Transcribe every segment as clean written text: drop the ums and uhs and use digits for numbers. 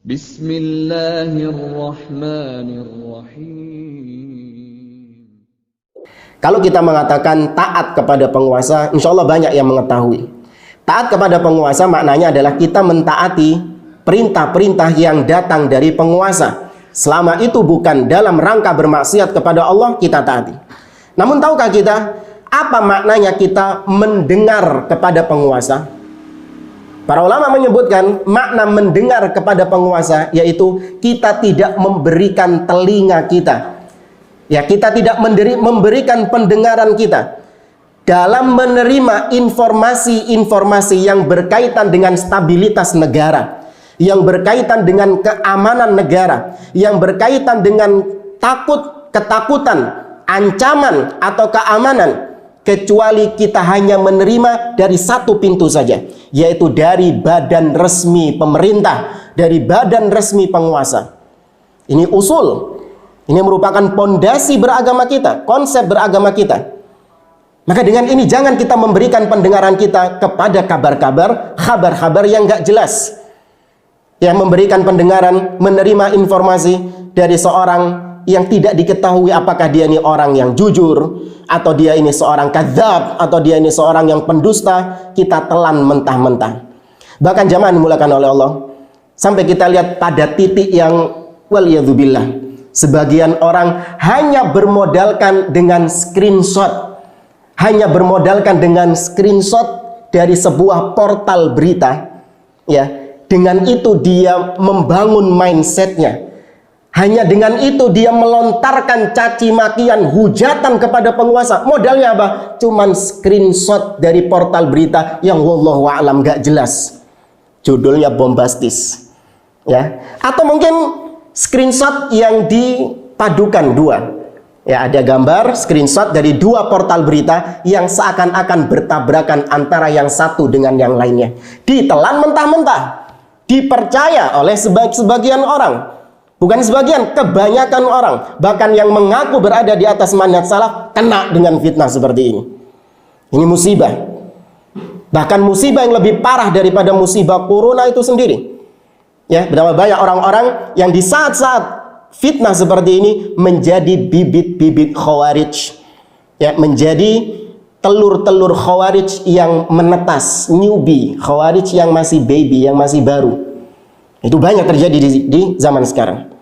Bismillahirrahmanirrahim. Kalau kita mengatakan taat kepada penguasa, insya Allah banyak yang mengetahui. Taat kepada penguasa maknanya adalah kita mentaati perintah-perintah yang datang dari penguasa. Selama itu bukan dalam rangka bermaksiat kepada Allah, kita taati. Namun tahukah kita apa maknanya kita mendengar kepada penguasa? Para ulama menyebutkan makna mendengar kepada penguasa yaitu kita tidak memberikan telinga kita. Ya, kita tidak memberikan pendengaran kita dalam menerima informasi-informasi yang berkaitan dengan stabilitas negara, yang berkaitan dengan keamanan negara, yang berkaitan dengan ketakutan, ancaman atau keamanan, kecuali kita hanya menerima dari satu pintu saja, yaitu dari badan resmi pemerintah, dari badan resmi penguasa. Ini usul, ini merupakan pondasi beragama kita, konsep beragama kita. Maka dengan ini jangan kita memberikan pendengaran kita kepada kabar-kabar yang nggak jelas. Yang memberikan pendengaran, menerima informasi dari seorang yang tidak diketahui apakah dia ini orang yang jujur, atau dia ini seorang kadzab, atau dia ini seorang yang pendusta, kita telan mentah-mentah. Bahkan jamaah dimulakan oleh Allah, sampai kita lihat pada titik yang waliyadzubillah, sebagian orang hanya bermodalkan dengan screenshot, dari sebuah portal berita, ya, dengan itu dia membangun mindsetnya. Hanya dengan itu dia melontarkan caci makian, hujatan kepada penguasa. Modalnya apa? Cuman screenshot dari portal berita yang wallahu a'lam gak jelas. Judulnya bombastis. Ya. Atau mungkin screenshot yang dipadukan dua. Ya, ada gambar screenshot dari dua portal berita yang seakan-akan bertabrakan antara yang satu dengan yang lainnya. Ditelan mentah-mentah. Dipercaya oleh sebagian orang. Bukan sebagian, kebanyakan orang, bahkan yang mengaku berada di atas manhaj salaf, kena dengan fitnah seperti ini. Ini musibah. Bahkan musibah yang lebih parah daripada musibah corona itu sendiri. Ya, betapa banyak orang-orang yang di saat-saat fitnah seperti ini menjadi bibit-bibit khawarij. Ya, menjadi telur-telur khawarij yang menetas, newbie, khawarij yang masih baby, yang masih baru. Itu banyak terjadi di zaman sekarang.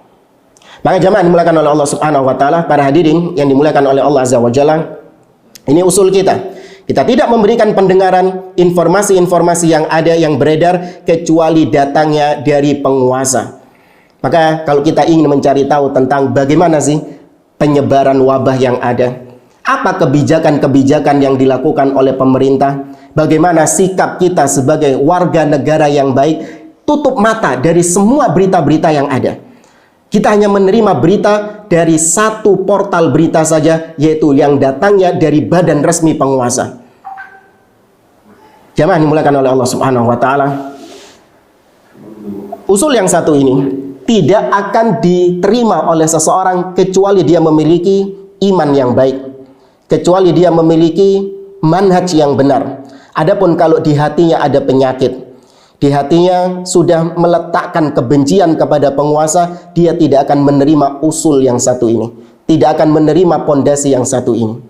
Maka jamaah dimuliakan oleh Allah Subhanahu wa taala, para hadirin yang dimuliakan oleh Allah Azza wa Jalla, ini usul kita. Kita tidak memberikan pendengaran informasi-informasi yang ada, yang beredar, kecuali datangnya dari penguasa. Maka kalau kita ingin mencari tahu tentang bagaimana sih penyebaran wabah yang ada, apa kebijakan-kebijakan yang dilakukan oleh pemerintah, bagaimana sikap kita sebagai warga negara yang baik, tutup mata dari semua berita-berita yang ada. Kita hanya menerima berita dari satu portal berita saja, yaitu yang datangnya dari badan resmi penguasa. Jamaah dimulakan oleh Allah Subhanahu wa taala. Usul yang satu ini tidak akan diterima oleh seseorang kecuali dia memiliki iman yang baik, kecuali dia memiliki manhaj yang benar. Adapun kalau di hatinya ada penyakit, di hatinya sudah meletakkan kebencian kepada penguasa, dia tidak akan menerima usul yang satu ini, tidak akan menerima pondasi yang satu ini.